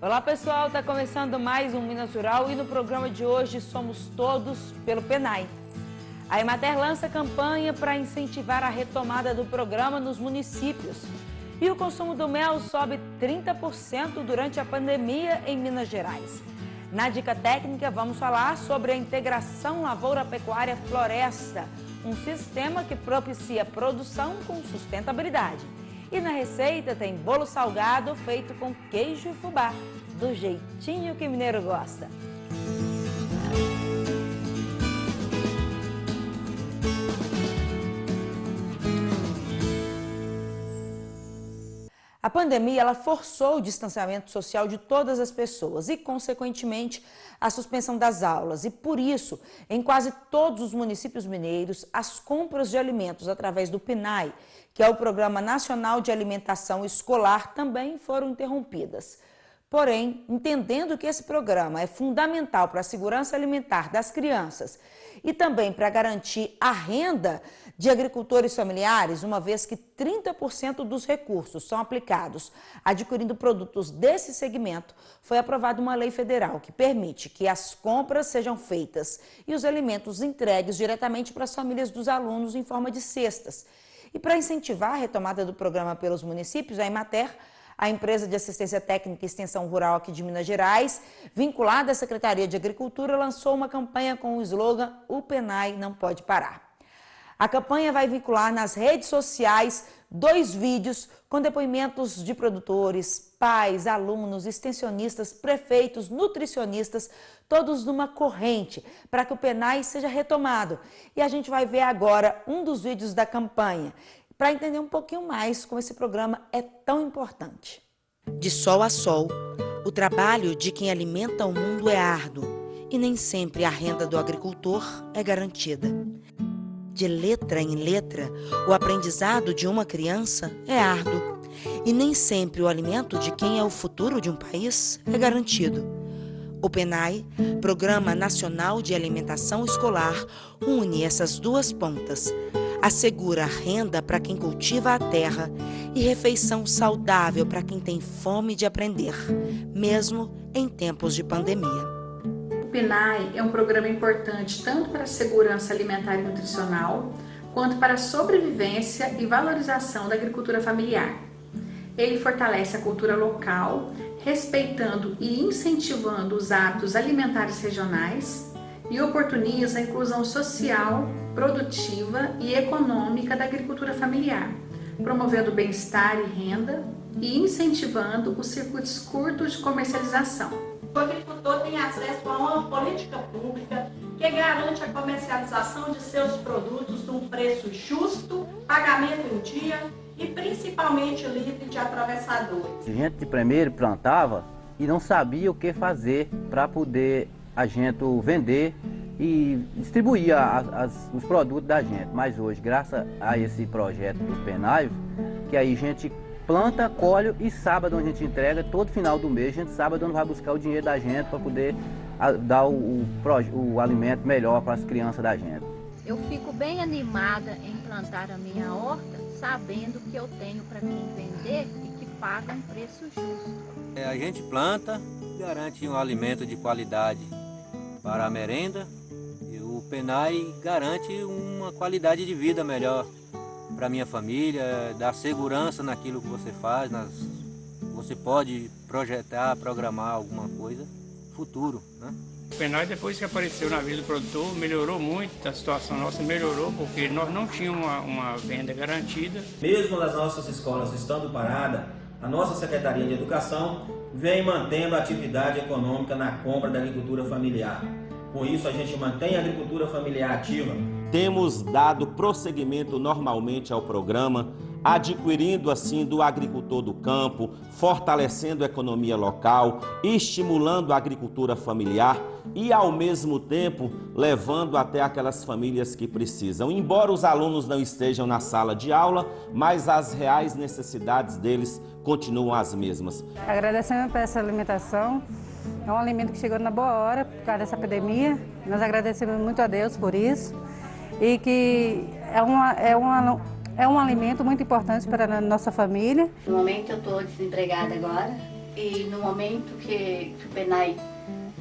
Olá pessoal, está começando mais um Minas Rural e no programa de hoje somos todos pelo PENAI. A Emater lança campanha para incentivar a retomada do programa nos municípios. E o consumo do mel sobe 30% durante a pandemia em Minas Gerais. Na dica técnica vamos falar sobre a integração lavoura-pecuária-floresta, um sistema que propicia produção com sustentabilidade. E na receita tem bolo salgado feito com queijo e fubá, do jeitinho que mineiro gosta. A pandemia ela forçou o distanciamento social de todas as pessoas e, consequentemente, a suspensão das aulas. E, por isso, em quase todos os municípios mineiros, as compras de alimentos através do PNAE, que é o Programa Nacional de Alimentação Escolar, também foram interrompidas. Porém, entendendo que esse programa é fundamental para a segurança alimentar das crianças e também para garantir a renda de agricultores familiares, uma vez que 30% dos recursos são aplicados adquirindo produtos desse segmento, foi aprovada uma lei federal que permite que as compras sejam feitas e os alimentos entregues diretamente para as famílias dos alunos em forma de cestas. E para incentivar a retomada do programa pelos municípios, a Emater, a empresa de assistência técnica e extensão rural aqui de Minas Gerais, vinculada à Secretaria de Agricultura, lançou uma campanha com o slogan "O PENAI não pode parar". A campanha vai vincular nas redes sociais 2 vídeos com depoimentos de produtores, pais, alunos, extensionistas, prefeitos, nutricionistas, todos numa corrente, para que o PENAI seja retomado. E a gente vai ver agora um dos vídeos da campanha, para entender um pouquinho mais como esse programa é tão importante. De sol a sol, o trabalho de quem alimenta o mundo é árduo e nem sempre a renda do agricultor é garantida. De letra em letra, o aprendizado de uma criança é árduo e nem sempre o alimento de quem é o futuro de um país é garantido. O PENAI, Programa Nacional de Alimentação Escolar, une essas duas pontas. Assegura renda para quem cultiva a terra e refeição saudável para quem tem fome de aprender, mesmo em tempos de pandemia. O PENAI é um programa importante tanto para a segurança alimentar e nutricional, quanto para a sobrevivência e valorização da agricultura familiar. Ele fortalece a cultura local, respeitando e incentivando os hábitos alimentares regionais e oportuniza a inclusão social, produtiva e econômica da agricultura familiar, promovendo bem-estar e renda e incentivando os circuitos curtos de comercialização. O agricultor tem acesso a uma política pública que garante a comercialização de seus produtos num preço justo, pagamento em dia e principalmente livre de atravessadores. A gente primeiro plantava e não sabia o que fazer para poder a gente vender e distribuir os produtos da gente. Mas hoje, graças a esse projeto do PENAI, que aí a gente planta, colhe e sábado a gente entrega, todo final do mês, a gente sábado vai buscar o dinheiro da gente para poder dar o alimento melhor para as crianças da gente. Eu fico bem animada em plantar a minha horta, sabendo que eu tenho para quem vender e que paga um preço justo. A gente planta, garante um alimento de qualidade para a merenda e o PENAI garante uma qualidade de vida melhor para a minha família, dá segurança naquilo que você faz, você pode projetar, programar alguma coisa futuro, né? O PENAI, depois que apareceu na vida do produtor, melhorou muito, a situação nossa melhorou, porque nós não tínhamos uma venda garantida. Mesmo nas nossas escolas estando paradas, a nossa Secretaria de Educação vem mantendo a atividade econômica na compra da agricultura familiar. Com isso, a gente mantém a agricultura familiar ativa. Temos dado prosseguimento normalmente ao programa, adquirindo assim do agricultor do campo, fortalecendo a economia local, estimulando a agricultura familiar e, ao mesmo tempo, levando até aquelas famílias que precisam. Embora os alunos não estejam na sala de aula, mas as reais necessidades deles continuam as mesmas. Agradecemos por essa alimentação. É um alimento que chegou na boa hora por causa dessa pandemia. Nós agradecemos muito a Deus por isso e que é um alimento muito importante para a nossa família. No momento eu estou desempregada agora e no momento que o PENAI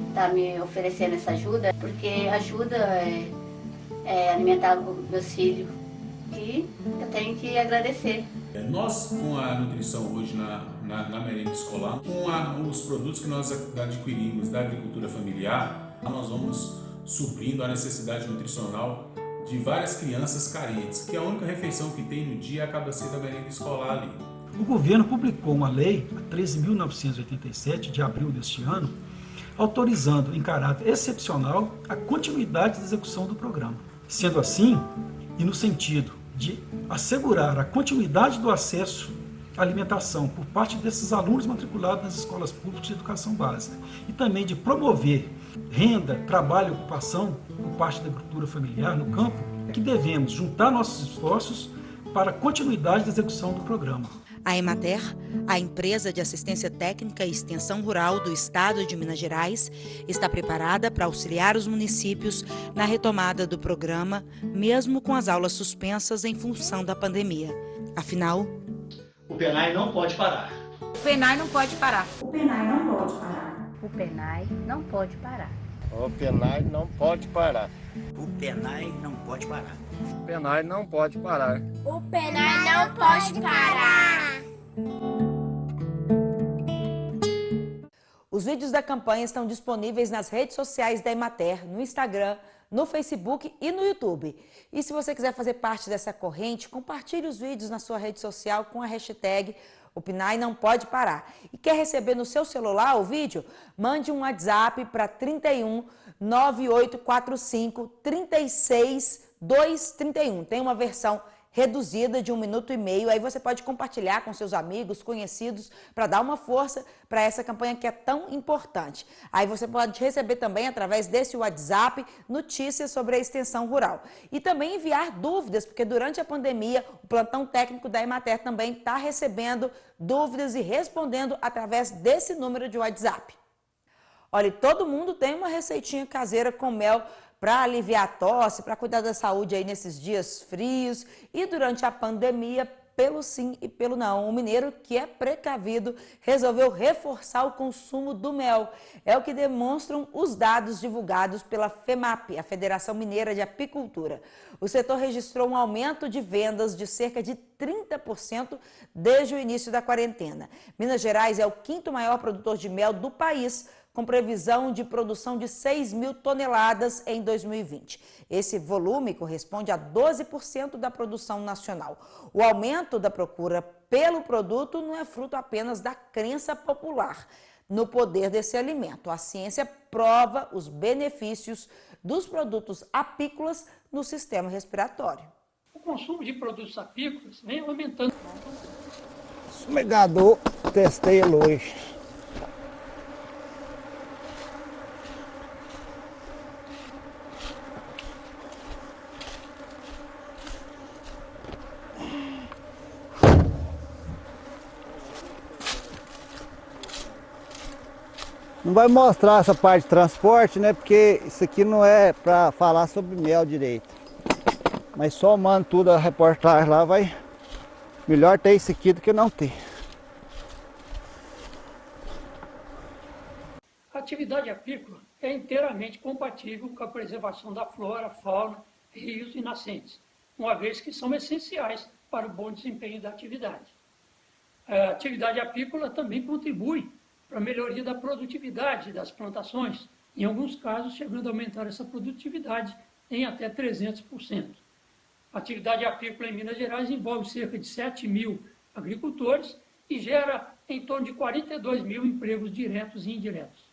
está me oferecendo essa ajuda, porque ajuda alimentar meus filhos e eu tenho que agradecer. Nós, com a nutrição hoje na merenda escolar, com os produtos que nós adquirimos da agricultura familiar, nós vamos suprindo a necessidade nutricional de várias crianças carentes, que a única refeição que tem no dia acaba sendo a merenda escolar ali. O governo publicou uma lei, a 13.987, de abril deste ano, autorizando em caráter excepcional a continuidade da execução do programa. Sendo assim, e no sentido de assegurar a continuidade do acesso à alimentação por parte desses alunos matriculados nas escolas públicas de educação básica e também de promover renda, trabalho e ocupação por parte da agricultura familiar no campo, é que devemos juntar nossos esforços para a continuidade da execução do programa. A Emater, a empresa de assistência técnica e extensão rural do estado de Minas Gerais, está preparada para auxiliar os municípios na retomada do programa, mesmo com as aulas suspensas em função da pandemia. Afinal, o PENAI não pode parar. O PENAI não pode parar. O PENAI não pode parar. O PENAI não pode parar. O PENAI não pode parar. O PENAI não pode parar. O PENAI não pode parar. O PENAI não pode parar. Os vídeos da campanha estão disponíveis nas redes sociais da Emater, no Instagram, no Facebook e no YouTube. E se você quiser fazer parte dessa corrente, compartilhe os vídeos na sua rede social com a hashtag O PENAI não pode parar. E quer receber no seu celular o vídeo? Mande um WhatsApp para 31 9845 36 231. Tem uma versão reduzida de 1,5 minuto, aí você pode compartilhar com seus amigos, conhecidos, para dar uma força para essa campanha que é tão importante. Aí você pode receber também, através desse WhatsApp, notícias sobre a extensão rural. E também enviar dúvidas, porque durante a pandemia, o plantão técnico da Emater também está recebendo dúvidas e respondendo através desse número de WhatsApp. Olha, todo mundo tem uma receitinha caseira com mel para aliviar a tosse, para cuidar da saúde aí nesses dias frios e durante a pandemia, pelo sim e pelo não. O mineiro, que é precavido, resolveu reforçar o consumo do mel. É o que demonstram os dados divulgados pela FEMAP, a Federação Mineira de Apicultura. O setor registrou um aumento de vendas de cerca de 30% desde o início da quarentena. Minas Gerais é o 5º maior produtor de mel do país, com previsão de produção de 6 mil toneladas em 2020. Esse volume corresponde a 12% da produção nacional. O aumento da procura pelo produto não é fruto apenas da crença popular no poder desse alimento. A ciência prova os benefícios dos produtos apícolas no sistema respiratório. O consumo de produtos apícolas vem aumentando. Esmagador, testei hoje. Não vai mostrar essa parte de transporte, né? Porque isso aqui não é para falar sobre mel direito. Mas somando tudo a reportagem lá, vai melhor ter isso aqui do que não ter. A atividade apícola é inteiramente compatível com a preservação da flora, fauna, rios e nascentes, uma vez que são essenciais para o bom desempenho da atividade. A atividade apícola também contribui para a melhoria da produtividade das plantações, em alguns casos chegando a aumentar essa produtividade em até 300%. A atividade apícola em Minas Gerais envolve cerca de 7 mil agricultores e gera em torno de 42 mil empregos diretos e indiretos.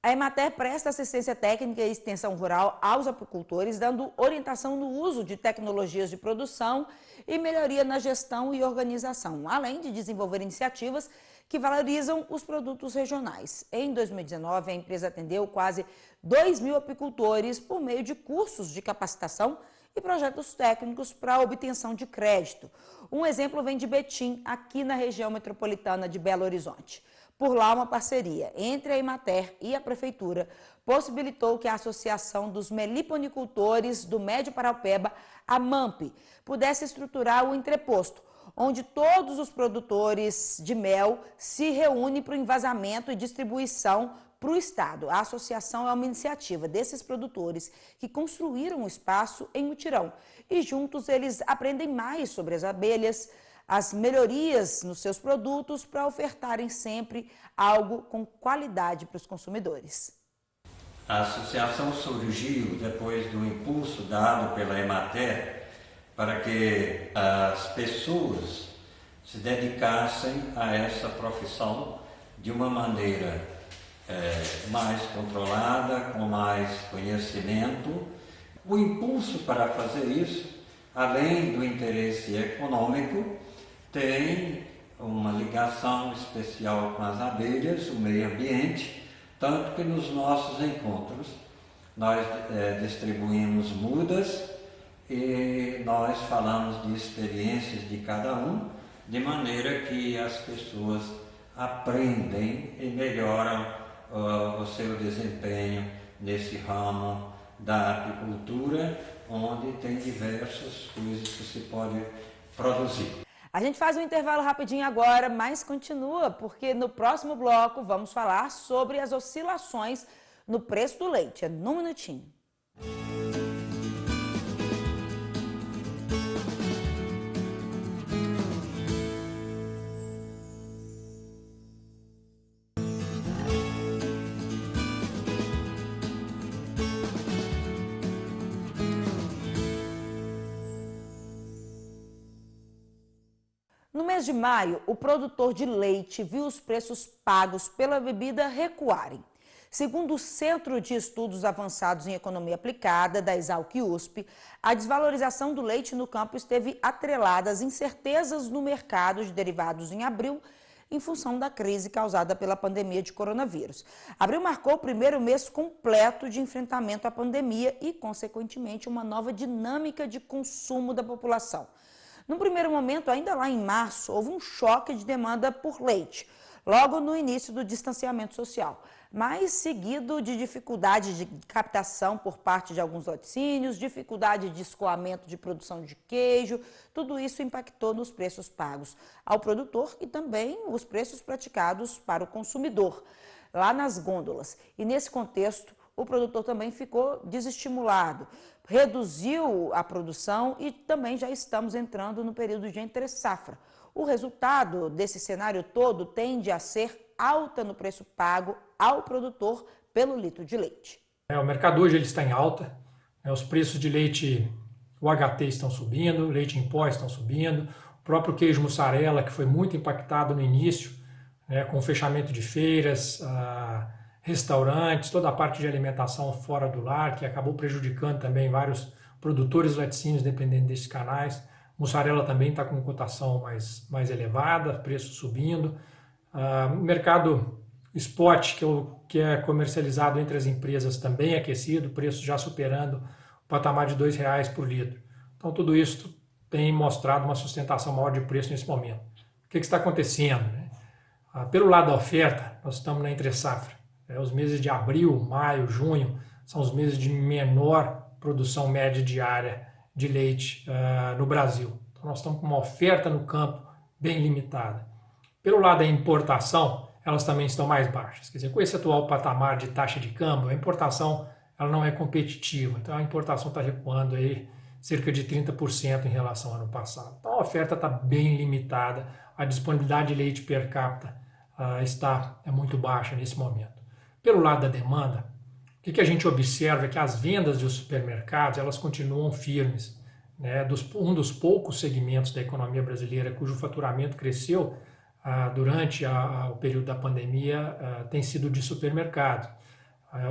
A Emater presta assistência técnica e extensão rural aos apicultores, dando orientação no uso de tecnologias de produção e melhoria na gestão e organização, além de desenvolver iniciativas que valorizam os produtos regionais. Em 2019, a empresa atendeu quase 2 mil apicultores por meio de cursos de capacitação e projetos técnicos para a obtenção de crédito. Um exemplo vem de Betim, aqui na região metropolitana de Belo Horizonte. Por lá, uma parceria entre a Emater e a Prefeitura possibilitou que a Associação dos Meliponicultores do Médio Paraupeba, a MAMP, pudesse estruturar o entreposto, onde todos os produtores de mel se reúnem para o envasamento e distribuição para o Estado. A associação é uma iniciativa desses produtores que construíram um espaço em mutirão e juntos eles aprendem mais sobre as abelhas, as melhorias nos seus produtos para ofertarem sempre algo com qualidade para os consumidores. A associação surgiu depois do impulso dado pela Emater para que as pessoas se dedicassem a essa profissão de uma maneira mais controlada, com mais conhecimento. O impulso para fazer isso, além do interesse econômico, tem uma ligação especial com as abelhas, o meio ambiente, tanto que nos nossos encontros nós distribuímos mudas e nós falamos de experiências de cada um, de maneira que as pessoas aprendem e melhoram o seu desempenho nesse ramo da apicultura, onde tem diversas coisas que se pode produzir. A gente faz um intervalo rapidinho agora, mas continua, porque no próximo bloco vamos falar sobre as oscilações no preço do leite. É num minutinho. No mês de maio, o produtor de leite viu os preços pagos pela bebida recuarem. Segundo o Centro de Estudos Avançados em Economia Aplicada, da Exalc-USP, a desvalorização do leite no campo esteve atrelada às incertezas no mercado de derivados em abril, em função da crise causada pela pandemia de coronavírus. Abril marcou o primeiro mês completo de enfrentamento à pandemia e, consequentemente, uma nova dinâmica de consumo da população. Num primeiro momento, ainda lá em março, houve um choque de demanda por leite, logo no início do distanciamento social, mas seguido de dificuldade de captação por parte de alguns laticínios, dificuldade de escoamento de produção de queijo, tudo isso impactou nos preços pagos ao produtor e também os preços praticados para o consumidor, lá nas gôndolas. E nesse contexto, o produtor também ficou desestimulado, reduziu a produção e também já estamos entrando no período de entre-safra. O resultado desse cenário todo tende a ser alta no preço pago ao produtor pelo litro de leite. O mercado hoje ele está em alta, os preços de leite UHT estão subindo, leite em pó estão subindo, o próprio queijo mussarela, que foi muito impactado no início, com o fechamento de feiras, restaurantes, toda a parte de alimentação fora do lar, que acabou prejudicando também vários produtores laticínios dependendo desses canais. Mussarela também está com cotação mais elevada, preço subindo. O mercado spot, que é comercializado entre as empresas, também aquecido, preço já superando o patamar de R$ 2,00 por litro. Então tudo isso tem mostrado uma sustentação maior de preço nesse momento. O que está acontecendo? Pelo lado da oferta, nós estamos na entre-safra. Os meses de abril, maio, junho são os meses de menor produção média diária de leite no Brasil. Então nós estamos com uma oferta no campo bem limitada. Pelo lado da importação, elas também estão mais baixas. Quer dizer, com esse atual patamar de taxa de câmbio, a importação ela não é competitiva. Então a importação está recuando aí cerca de 30% em relação ao ano passado. Então a oferta está bem limitada, a disponibilidade de leite per capita está muito baixa nesse momento. Pelo lado da demanda, o que a gente observa é que as vendas dos supermercados elas continuam firmes. Um dos poucos segmentos da economia brasileira cujo faturamento cresceu durante o período da pandemia tem sido de supermercado.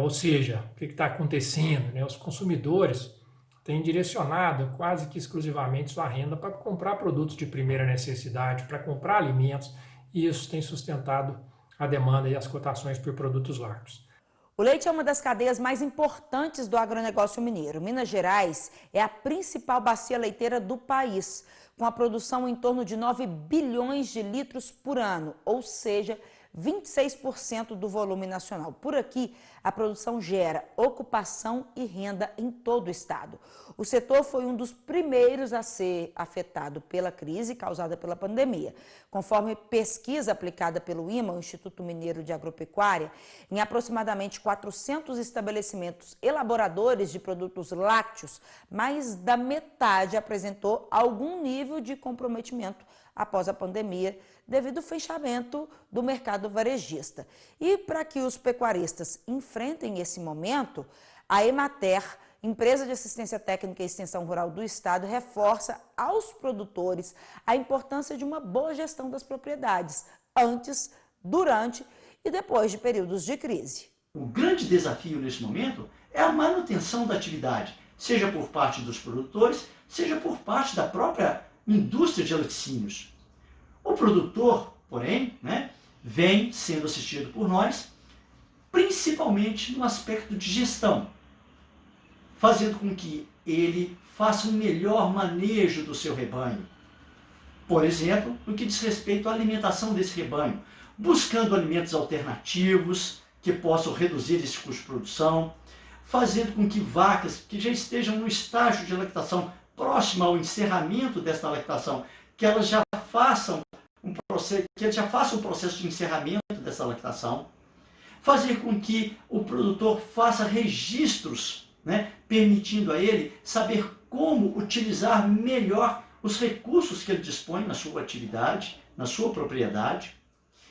Ou seja, o que está acontecendo? Os consumidores têm direcionado quase que exclusivamente sua renda para comprar produtos de primeira necessidade, para comprar alimentos, e isso tem sustentado a demanda e as cotações por produtos lácteos. O leite é uma das cadeias mais importantes do agronegócio mineiro. Minas Gerais é a principal bacia leiteira do país, com a produção em torno de 9 bilhões de litros por ano, ou seja, 26% do volume nacional. Por aqui, a produção gera ocupação e renda em todo o estado. O setor foi um dos primeiros a ser afetado pela crise causada pela pandemia. Conforme pesquisa aplicada pelo IMA, o Instituto Mineiro de Agropecuária, em aproximadamente 400 estabelecimentos elaboradores de produtos lácteos, mais da metade apresentou algum nível de comprometimento após a pandemia, devido ao fechamento do mercado varejista. E para que os pecuaristas enfrentem esse momento, a Emater, Empresa de Assistência Técnica e Extensão Rural do Estado, reforça aos produtores a importância de uma boa gestão das propriedades, antes, durante e depois de períodos de crise. O grande desafio nesse momento é a manutenção da atividade, seja por parte dos produtores, seja por parte da própria indústria de laticínios. O produtor, porém, vem sendo assistido por nós, principalmente no aspecto de gestão, fazendo com que ele faça um melhor manejo do seu rebanho. Por exemplo, no que diz respeito à alimentação desse rebanho, buscando alimentos alternativos que possam reduzir esse custo de produção, fazendo com que vacas que já estejam no estágio de lactação próximo ao encerramento desta lactação, que elas já façam um processo de encerramento dessa lactação, fazer com que o produtor faça registros, permitindo a ele saber como utilizar melhor os recursos que ele dispõe na sua atividade, na sua propriedade.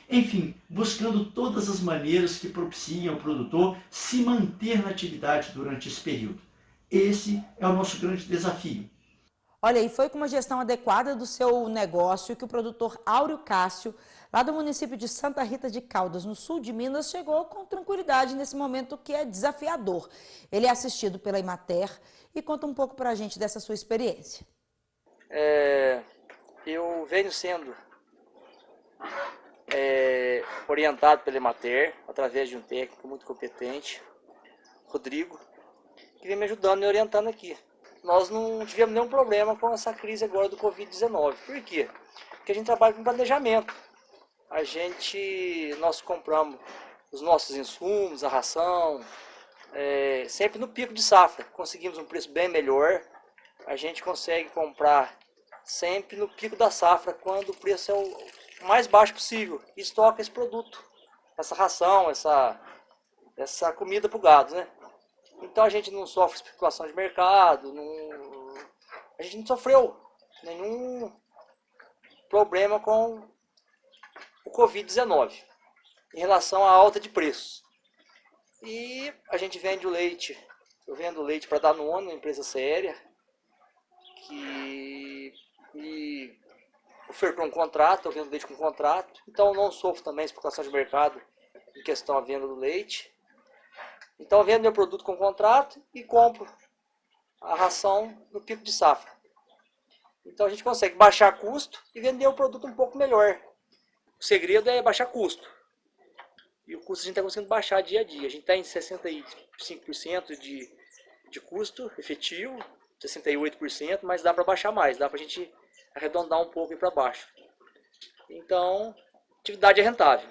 Enfim, buscando todas as maneiras que propiciam ao produtor se manter na atividade durante esse período. Esse é o nosso grande desafio. Olha, e foi com uma gestão adequada do seu negócio que o produtor Áureo Cássio, lá do município de Santa Rita de Caldas, no sul de Minas, chegou com tranquilidade nesse momento que é desafiador. Ele é assistido pela Emater e conta um pouco para a gente dessa sua experiência. Eu venho sendo orientado pela Emater, através de um técnico muito competente, Rodrigo, que vem me ajudando e orientando aqui. Nós não tivemos nenhum problema com essa crise agora do Covid-19. Por quê? Porque a gente trabalha com planejamento. Nós compramos os nossos insumos, a ração, sempre no pico de safra. Conseguimos um preço bem melhor. A gente consegue comprar sempre no pico da safra, quando o preço é o mais baixo possível. E estoca esse produto, essa ração, essa comida para o gado, Então a gente não sofre especulação de mercado, a gente não sofreu nenhum problema com o Covid-19 em relação à alta de preços. E a gente vende o leite, eu vendo leite para Danone, uma empresa séria, que me ofertou um contrato, eu vendo leite com contrato, então eu não sofro também especulação de mercado em questão à venda do leite. Então eu vendo meu produto com contrato e compro a ração no pico de safra. Então a gente consegue baixar custo e vender o produto um pouco melhor. O segredo é baixar custo. E o custo a gente está conseguindo baixar dia a dia. A gente está em 65% de custo efetivo, 68%, mas dá para baixar mais, dá para a gente arredondar um pouco e para baixo. Então, a atividade é rentável.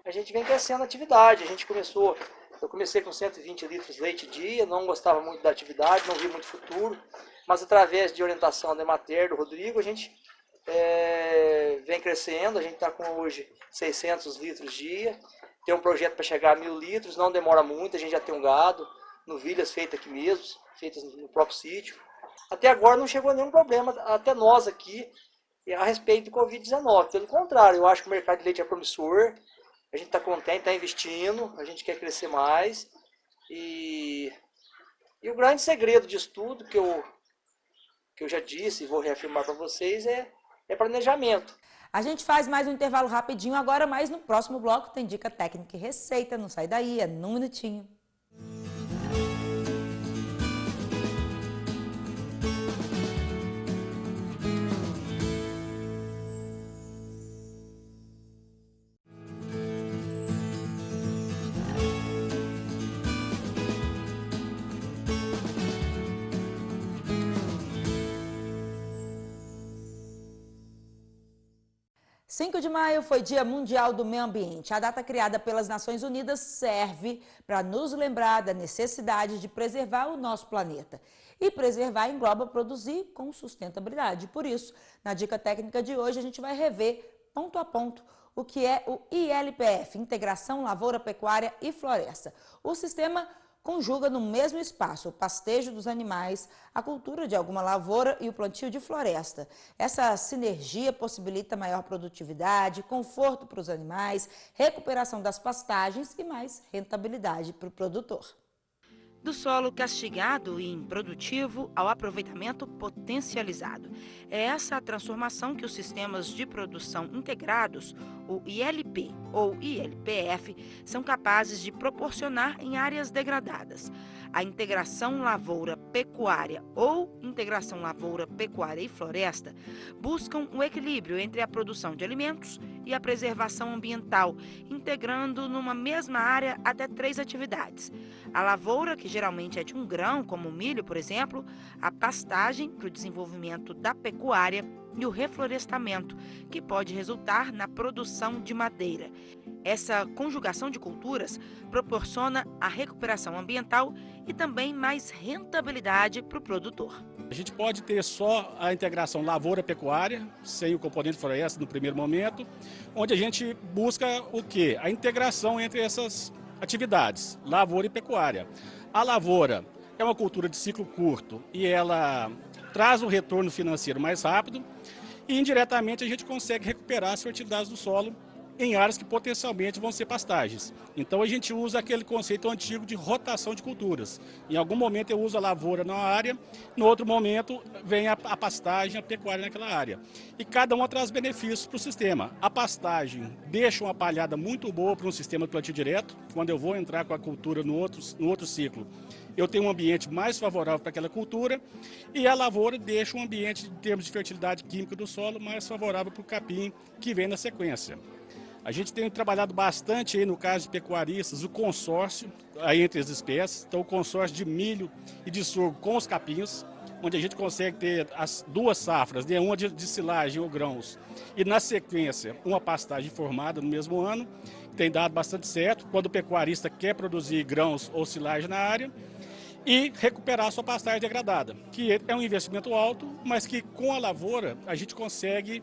A gente vem crescendo a atividade, eu comecei com 120 litros de leite dia, não gostava muito da atividade, não vi muito futuro, mas através de orientação da Emater, do Rodrigo, a gente vem crescendo, a gente está com hoje 600 litros dia, tem um projeto para chegar a 1000 litros, não demora muito, a gente já tem um gado, novilhas feitas aqui mesmo, feitas no próprio sítio. Até agora não chegou nenhum problema, até nós aqui, a respeito do Covid-19. Pelo contrário, eu acho que o mercado de leite é promissor, a gente está contente, está investindo, a gente quer crescer mais. E o grande segredo disso tudo, que eu já disse e vou reafirmar para vocês, é planejamento. A gente faz mais um intervalo rapidinho agora, mas no próximo bloco tem dica técnica e receita. Não sai daí, é num minutinho. 5 de maio foi Dia Mundial do Meio Ambiente. A data criada pelas Nações Unidas serve para nos lembrar da necessidade de preservar o nosso planeta. E preservar engloba produzir com sustentabilidade. Por isso, na dica técnica de hoje, a gente vai rever ponto a ponto o que é o ILPF, Integração Lavoura, Pecuária e Floresta. O sistema conjuga no mesmo espaço o pastejo dos animais, a cultura de alguma lavoura e o plantio de floresta. Essa sinergia possibilita maior produtividade, conforto para os animais, recuperação das pastagens e mais rentabilidade para o produtor. Do solo castigado e improdutivo ao aproveitamento potencializado. É essa a transformação que os sistemas de produção integrados, o ILP ou ILPF, são capazes de proporcionar em áreas degradadas. A integração lavoura-pecuária ou integração lavoura-pecuária e floresta buscam o equilíbrio entre a produção de alimentos e a preservação ambiental, integrando numa mesma área até 3 atividades. A lavoura, que geralmente é de um grão, como o milho, por exemplo, a pastagem para o desenvolvimento da pecuária e o reflorestamento, que pode resultar na produção de madeira. Essa conjugação de culturas proporciona a recuperação ambiental e também mais rentabilidade para o produtor. A gente pode ter só a integração lavoura-pecuária, sem o componente floresta no primeiro momento, onde a gente busca o quê? A integração entre essas atividades, lavoura e pecuária. A lavoura é uma cultura de ciclo curto e ela traz um retorno financeiro mais rápido e indiretamente a gente consegue recuperar as fertilidades do solo em áreas que potencialmente vão ser pastagens. Então a gente usa aquele conceito antigo de rotação de culturas. Em algum momento eu uso a lavoura numa área, no outro momento vem a pastagem, a pecuária naquela área. E cada uma traz benefícios para o sistema. A pastagem deixa uma palhada muito boa para um sistema de plantio direto. Quando eu vou entrar com a cultura no outro ciclo, eu tenho um ambiente mais favorável para aquela cultura, e a lavoura deixa um ambiente, em termos de fertilidade química do solo, mais favorável para o capim que vem na sequência. A gente tem trabalhado bastante aí no caso de pecuaristas, o consórcio aí entre as espécies, então o consórcio de milho e de sorgo com os capins, onde a gente consegue ter as 2 safras, né? Uma de silagem ou grãos e na sequência uma pastagem formada no mesmo ano, tem dado bastante certo quando o pecuarista quer produzir grãos ou silagem na área e recuperar a sua pastagem degradada, que é um investimento alto, mas que com a lavoura a gente consegue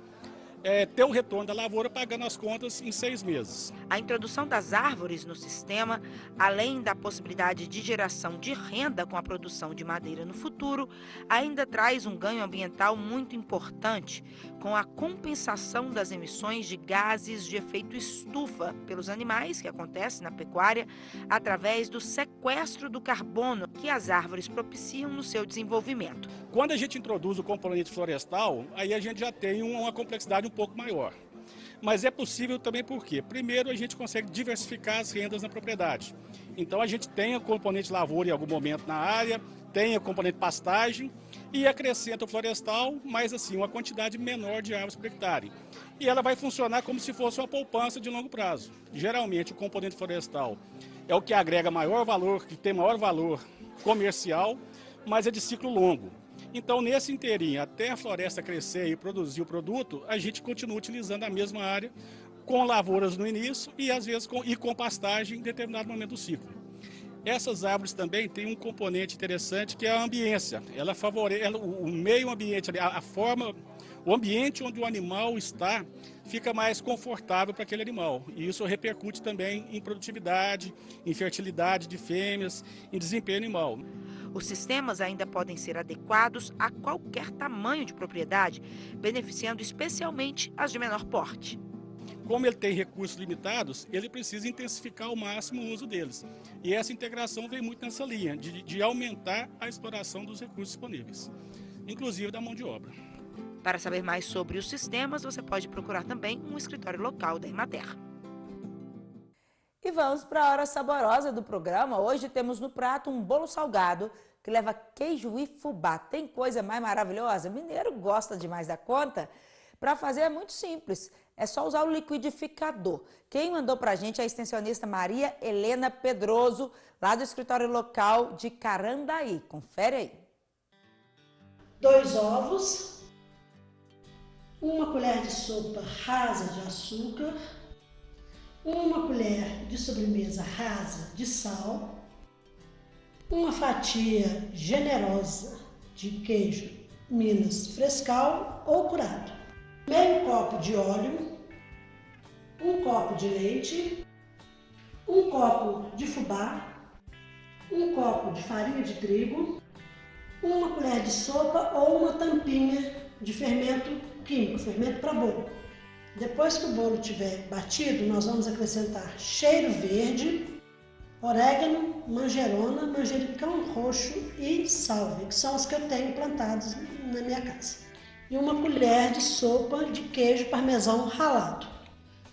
ter o retorno da lavoura pagando as contas em 6 meses. A introdução das árvores no sistema, além da possibilidade de geração de renda com a produção de madeira no futuro, ainda traz um ganho ambiental muito importante, com a compensação das emissões de gases de efeito estufa pelos animais, que acontece na pecuária, através do sequestro do carbono que as árvores propiciam no seu desenvolvimento. Quando a gente introduz o componente florestal, aí a gente já tem uma complexidade um pouco maior. Mas é possível também porque, primeiro, a gente consegue diversificar as rendas na propriedade. Então a gente tem o componente lavoura em algum momento na área, tem o componente pastagem e acrescenta o florestal, mas assim, uma quantidade menor de árvores por hectare. E ela vai funcionar como se fosse uma poupança de longo prazo. Geralmente o componente florestal é o que agrega maior valor, que tem maior valor comercial, mas é de ciclo longo. Então, nesse inteirinho, até a floresta crescer e produzir o produto, a gente continua utilizando a mesma área, com lavouras no início e às vezes com pastagem em determinado momento do ciclo. Essas árvores também têm um componente interessante que é a ambiência. Ela favorece o meio ambiente, a forma, o ambiente onde o animal está fica mais confortável para aquele animal. E isso repercute também em produtividade, em fertilidade de fêmeas, em desempenho animal. Os sistemas ainda podem ser adequados a qualquer tamanho de propriedade, beneficiando especialmente as de menor porte. Como ele tem recursos limitados, ele precisa intensificar ao máximo o uso deles. E essa integração vem muito nessa linha, de aumentar a exploração dos recursos disponíveis, inclusive da mão de obra. Para saber mais sobre os sistemas, você pode procurar também um escritório local da Emater. E vamos para a hora saborosa do programa. Hoje temos no prato um bolo salgado que leva queijo e fubá. Tem coisa mais maravilhosa? Mineiro gosta demais da conta. Para fazer é muito simples, é só usar o liquidificador. Quem mandou para a gente é a extensionista Maria Helena Pedroso, lá do escritório local de Carandaí. Confere aí. 2 ovos, 1 colher de sopa rasa de açúcar, 1 colher de sobremesa rasa de sal, 1 fatia generosa de queijo Minas frescal ou curado, meio copo de óleo, 1 copo de leite, 1 copo de fubá, 1 copo de farinha de trigo, 1 colher de sopa ou uma tampinha de fermento químico, fermento para bolo. Depois que o bolo estiver batido, nós vamos acrescentar cheiro verde, orégano, manjerona, manjericão roxo e sálvia, que são os que eu tenho plantados na minha casa. E 1 colher de sopa de queijo parmesão ralado.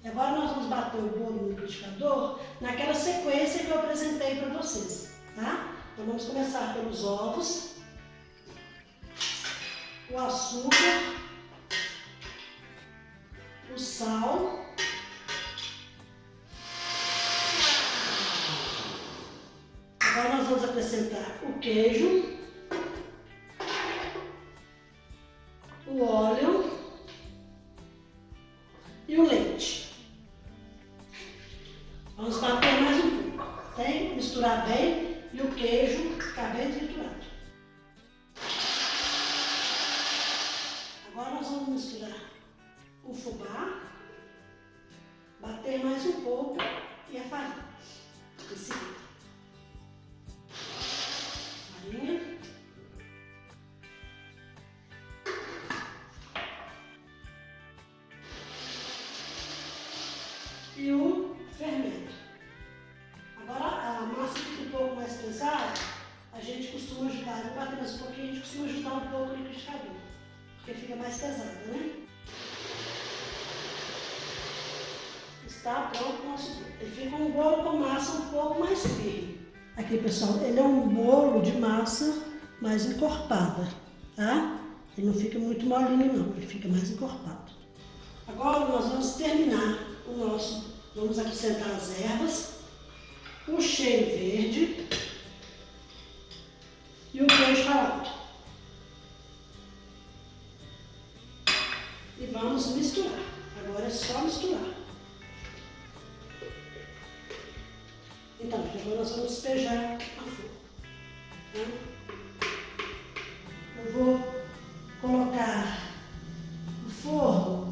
E agora nós vamos bater o bolo no liquidificador naquela sequência que eu apresentei para vocês, tá? Então vamos começar pelos ovos, o açúcar, o sal, agora nós vamos acrescentar o queijo, o óleo e o leite. Vamos bater mais um pouco, tem? Misturar bem e o queijo ficar bem triturado. Agora nós vamos misturar o fubá, bater mais um pouco e a farinha. Em seguida, farinha, e o fermento. Agora a massa fica um pouco mais pesada, a gente costuma ajudar, vou bater mais um pouquinho, a gente costuma ajudar um pouco o liquidificador, porque fica mais pesada, né? Está pronto o nosso bolo. Ele fica um bolo com massa um pouco mais firme. Aqui, pessoal, ele é um bolo de massa mais encorpada, tá? Ele não fica muito molinho, não, ele fica mais encorpado. Agora nós vamos terminar o nosso, vamos acrescentar as ervas, o cheiro verde e o queijo ralado. E vamos misturar. Agora é só misturar. Então, agora nós vamos despejar a forma. Tá? Eu vou colocar o forno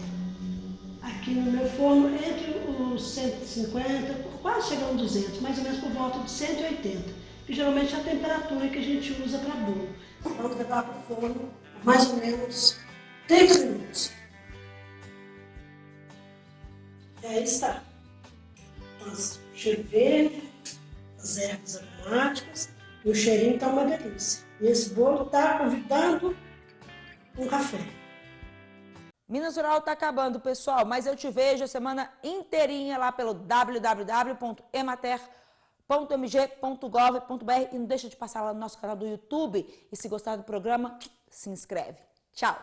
aqui no meu forno entre os 150, quase chegando a 200, mais ou menos por volta de 180, que geralmente é a temperatura que a gente usa para bolo. Vamos levar para o forno mais ou menos 30 minutos. E aí está. Nossa, cheiro verde, as ervas aromáticas e o cheirinho está uma delícia. E esse bolo está convidando um café. Minas Rural está acabando, pessoal, mas eu te vejo a semana inteirinha lá pelo www.emater.mg.gov.br e não deixa de passar lá no nosso canal do YouTube e se gostar do programa, se inscreve. Tchau!